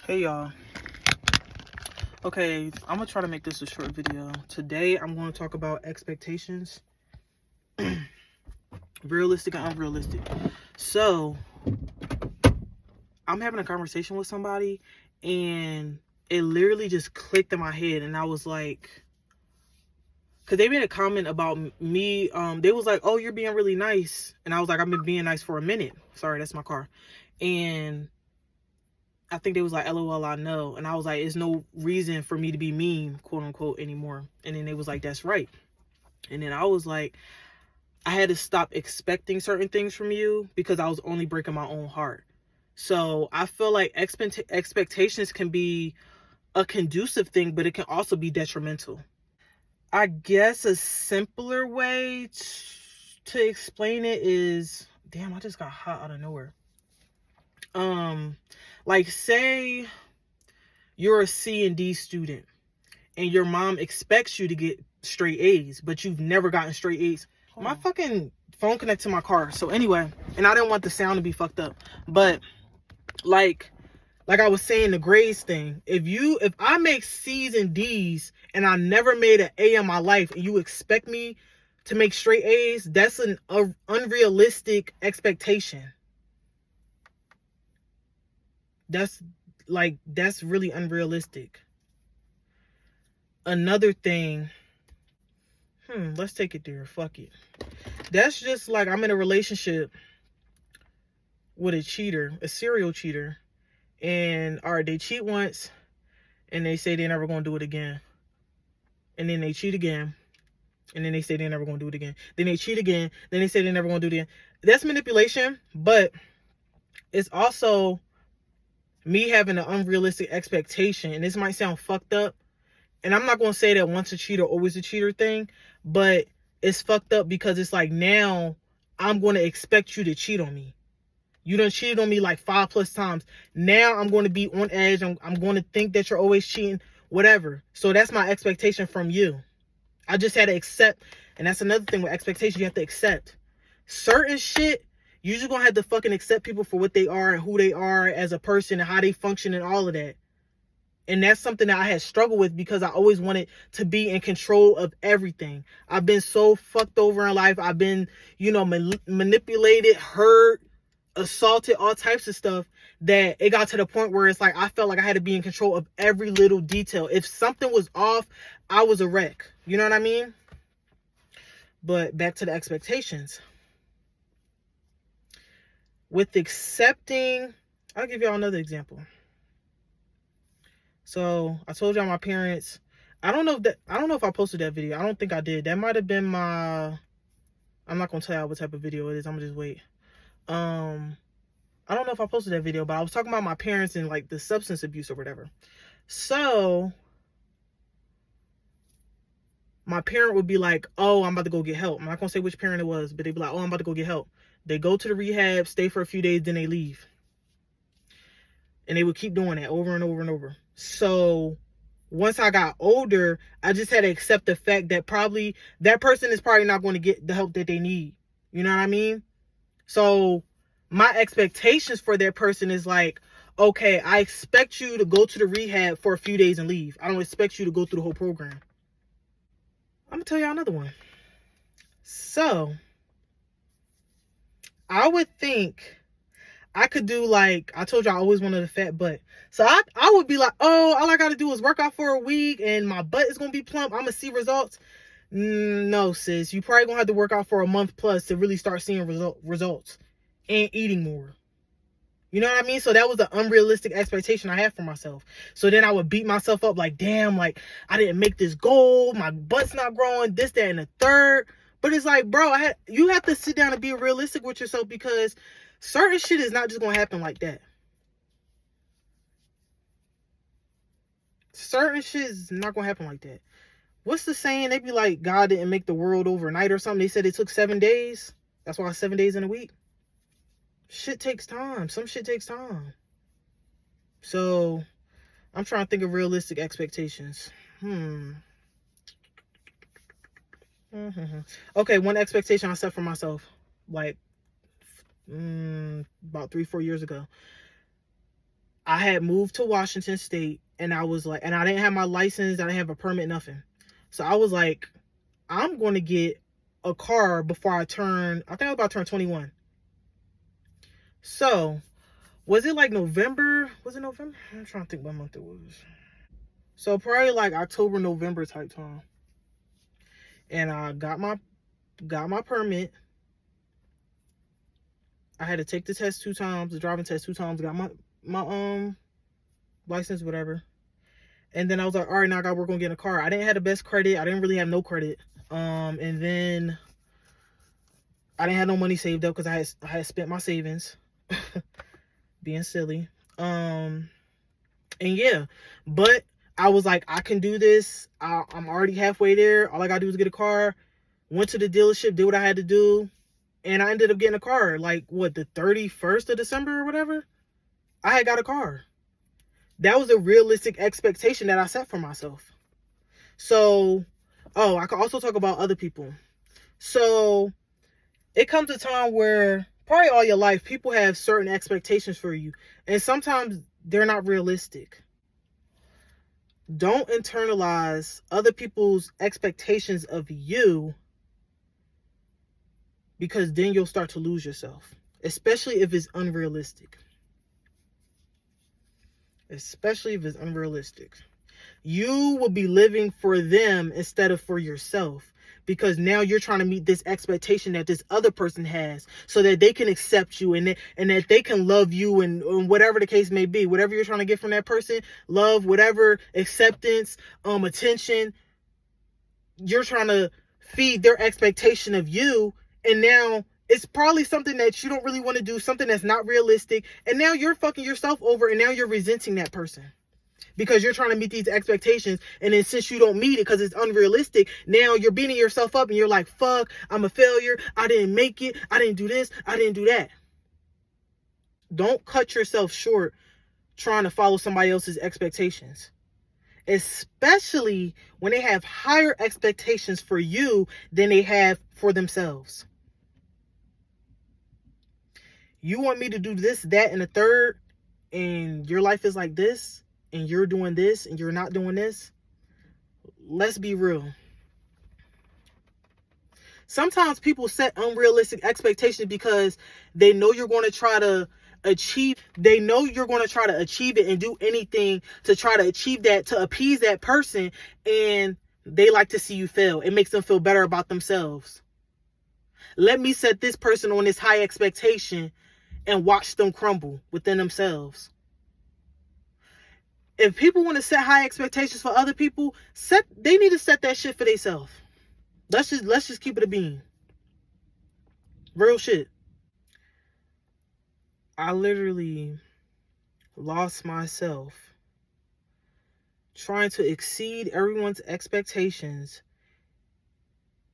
Hey y'all. Okay, I'm gonna try to make this a short video. Today I'm going to talk about expectations. Realistic and unrealistic. So I'm having a conversation with somebody and it literally just clicked in my head, and I was like, because they made a comment about me. They was like, oh, you're being really nice. And I was like, I've been being nice for a minute. Sorry, that's my car. And I think they was like, LOL, I know. And I was like, it's no reason for me to be mean, quote unquote, anymore. And then they was like, that's right. And then I was like, I had to stop expecting certain things from you because I was only breaking my own heart. So I feel like expectations can be a conducive thing, but it can also be detrimental. I guess a simpler way to explain it is, damn, I just got hot out of nowhere. Like say you're a C and D student and your mom expects you to get straight A's, but you've never gotten straight A's. My fucking phone connected to my car. So anyway, and I didn't want the sound to be fucked up. But like I was saying, the grades thing. If I make C's and D's and I never made an A in my life and you expect me to make straight A's, that's an unrealistic expectation. That's really unrealistic. Another thing, let's take it there. Fuck it. That's just like I'm in a relationship with a cheater, a serial cheater. And all right, they cheat once and they say they're never gonna do it again. And then they cheat again. And then they say they're never gonna do it again. Then they cheat again. Then they say they're never gonna do it again. That's manipulation, but it's also me having an unrealistic expectation. And this might sound fucked up. And I'm not gonna say that once a cheater, always a cheater thing, but it's fucked up because it's like now I'm gonna expect you to cheat on me. You done cheated on me like 5+ times. Now I'm going to be on edge. I'm going to think that you're always cheating, whatever. So that's my expectation from you. I just had to accept. And that's another thing with expectations. You have to accept certain shit. You just going to have to fucking accept people for what they are and who they are as a person and how they function and all of that. And that's something that I had struggled with because I always wanted to be in control of everything. I've been so fucked over in life. I've been, manipulated, hurt, assaulted, all types of stuff, that it got to the point where it's like I felt like I had to be in control of every little detail. If something was off, I was a wreck. You know what I mean? But back to the expectations. With accepting, I'll give y'all another example. So I told y'all my parents, I don't know if I posted that video. I don't think I did. That might have been I'm not gonna tell y'all what type of video it is. I'm gonna just wait. I don't know if I posted that video, but I was talking about my parents and like the substance abuse or whatever. So my parent would be like, oh, I'm about to go get help. I'm not gonna say which parent it was, but they'd be like, oh, I'm about to go get help. They go to the rehab, stay for a few days, then they leave. And they would keep doing that over and over and over. So once I got older, I just had to accept the fact that probably that person is probably not going to get the help that they need. You know what I mean? So my expectations for that person is like, okay, I expect you to go to the rehab for a few days and leave. I don't expect you to go through the whole program. I'm gonna tell y'all another one. So I would think I could do, like, I told you I always wanted a fat butt. So I would be like, oh, all I gotta do is work out for a week and my butt is gonna be plump. I'm gonna see results. No, sis, you probably gonna have to work out for a month plus to really start seeing results and eating more. You know what I mean? So that was an unrealistic expectation I had for myself. So then I would beat myself up like, damn, like I didn't make this goal. My butt's not growing, this, that, and the third. But it's like, bro, you have to sit down and be realistic with yourself because certain shit is not just going to happen like that. Certain shit is not going to happen like that. What's the saying? They be like, God didn't make the world overnight or something. They said it took 7 days. That's why 7 days in a week. Shit takes time. Some shit takes time. So I'm trying to think of realistic expectations. Okay, one expectation I set for myself, like about 3-4 years ago. I had moved to Washington State, and I was like, and I didn't have my license, I didn't have a permit, nothing. So I was like, I'm going to get a car before I think I was about to turn 21. So, was it like November? Was it November? I'm trying to think what month it was. So probably like October, November type time. And I got my permit. I had to take the test 2 times, the driving test 2 times, got my license, whatever. And then I was like, all right, now I gotta work on getting a car. I didn't have the best credit. I didn't really have no credit. And then I didn't have no money saved up because I had spent my savings. Being silly. And yeah. But I was like, I can do this. I'm already halfway there. All I gotta do is get a car. Went to the dealership, did what I had to do. And I ended up getting a car. Like, what, the 31st of December or whatever? I had got a car. That was a realistic expectation that I set for myself. So, I could also talk about other people. So, it comes a time where probably all your life, people have certain expectations for you. And sometimes they're not realistic. Don't internalize other people's expectations of you, because then you'll start to lose yourself. Especially if it's unrealistic. You will be living for them instead of for yourself, because now you're trying to meet this expectation that this other person has so that they can accept you and that they can love you and whatever the case may be. Whatever you're trying to get from that person, love, whatever, acceptance, attention, you're trying to feed their expectation of you, and now it's probably something that you don't really want to do, something that's not realistic, and now you're fucking yourself over, and now you're resenting that person because you're trying to meet these expectations, and then since you don't meet it because it's unrealistic, now you're beating yourself up and you're like, fuck, I'm a failure, I didn't make it, I didn't do this, I didn't do that. Don't cut yourself short trying to follow somebody else's expectations, especially when they have higher expectations for you than they have for themselves. You want me to do this, that, and the third, and your life is like this, and you're doing this, and you're not doing this? Let's be real. Sometimes people set unrealistic expectations because they know you're going to try to achieve it and do anything to try to achieve that, to appease that person, and they like to see you fail. It makes them feel better about themselves. Let me set this person on this high expectation and watch them crumble within themselves. If people want to set high expectations for other people, they need to set that shit for themselves. Let's just keep it a bean. Real shit. I literally lost myself trying to exceed everyone's expectations.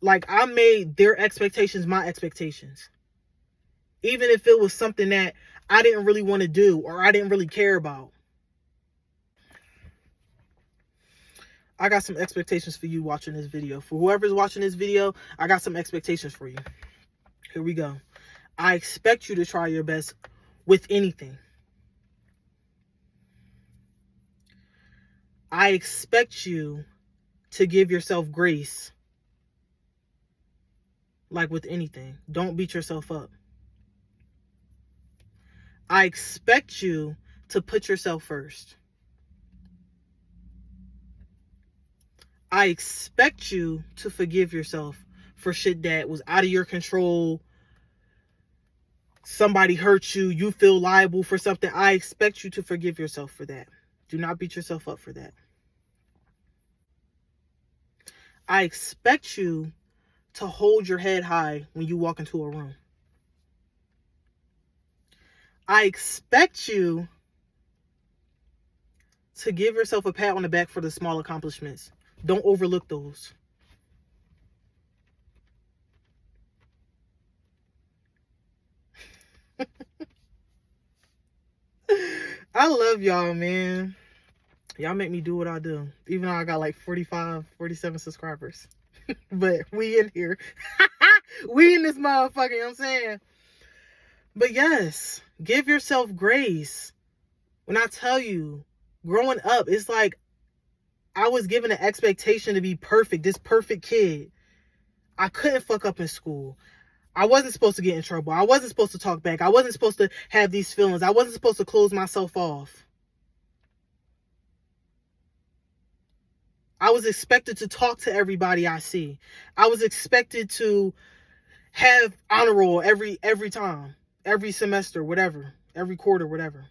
Like, I made their expectations my expectations. Even if it was something that I didn't really want to do or I didn't really care about. I got some expectations for you watching this video. For whoever's watching this video, I got some expectations for you. Here we go. I expect you to try your best with anything. I expect you to give yourself grace. Like with anything. Don't beat yourself up. I expect you to put yourself first. I expect you to forgive yourself for shit that was out of your control. Somebody hurt you. You feel liable for something. I expect you to forgive yourself for that. Do not beat yourself up for that. I expect you to hold your head high when you walk into a room. I expect you to give yourself a pat on the back for the small accomplishments. Don't overlook those. I love y'all, man. Y'all make me do what I do. Even though I got like 45, 47 subscribers. But we in here. We in this motherfucker, you know what I'm saying? But yes, give yourself grace. When I tell you, growing up, it's like I was given an expectation to be perfect, this perfect kid. I couldn't fuck up in school. I wasn't supposed to get in trouble. I wasn't supposed to talk back. I wasn't supposed to have these feelings. I wasn't supposed to close myself off. I was expected to talk to everybody I see. I was expected to have honor roll every time, every semester, whatever, every quarter, whatever.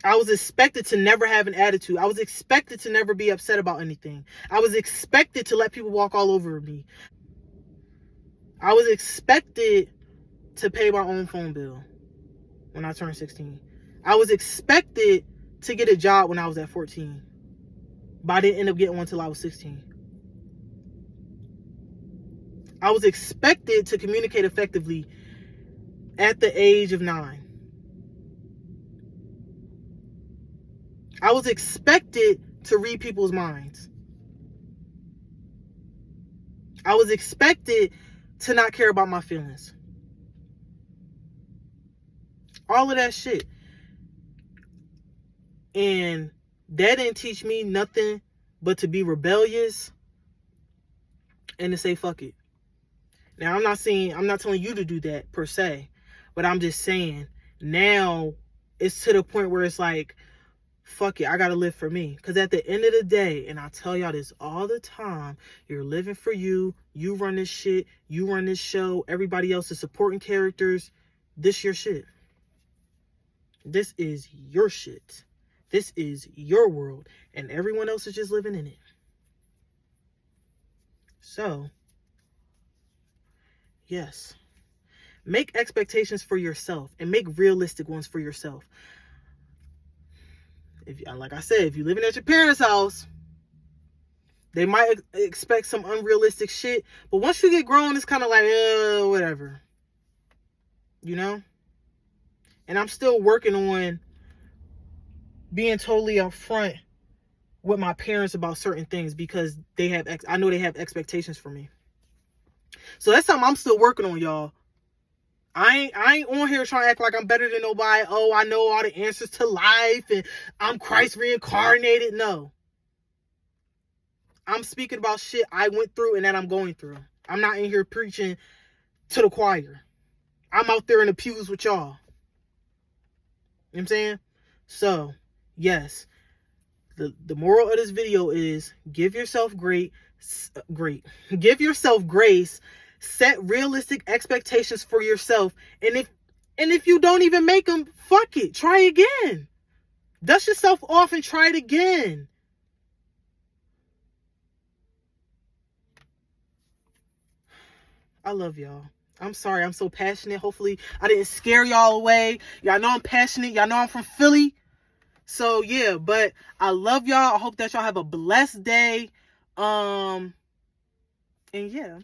I was expected to never have an attitude. I was expected to never be upset about anything. I was expected to let people walk all over me. I was expected to pay my own phone bill when I turned 16. I was expected to get a job when I was at 14. But I didn't end up getting one until I was 16. I was expected to communicate effectively at the age of 9. I was expected to read people's minds. I was expected to not care about my feelings. All of that shit. And that didn't teach me nothing but to be rebellious and to say fuck it. Now, I'm not telling you to do that per se, but I'm just saying now it's to the point where it's like, fuck it, I gotta live for me. Because at the end of the day, and I tell y'all this all the time, you're living for you. You run this shit. You run this show. Everybody else is supporting characters. This your shit. This is your shit. This is your world. And everyone else is just living in it. So, yes. Make expectations for yourself and make realistic ones for yourself. Like I said, if you're living at your parents' house, they might expect some unrealistic shit. But once you get grown, it's kind of like, whatever. You know? And I'm still working on being totally upfront with my parents about certain things because I know they have expectations for me. So that's something I'm still working on, y'all. I ain't on here trying to act like I'm better than nobody. Oh, I know all the answers to life and I'm Christ reincarnated. No. I'm speaking about shit I went through and that I'm going through. I'm not in here preaching to the choir. I'm out there in the pews with y'all. You know what I'm saying? So, yes. The moral of this video is give yourself give yourself grace. Set realistic expectations for yourself. And if you don't even make them, fuck it. Try again. Dust yourself off and try it again. I love y'all. I'm sorry. I'm so passionate. Hopefully I didn't scare y'all away. Y'all know I'm passionate. Y'all know I'm from Philly. So yeah, but I love y'all. I hope that y'all have a blessed day. And yeah.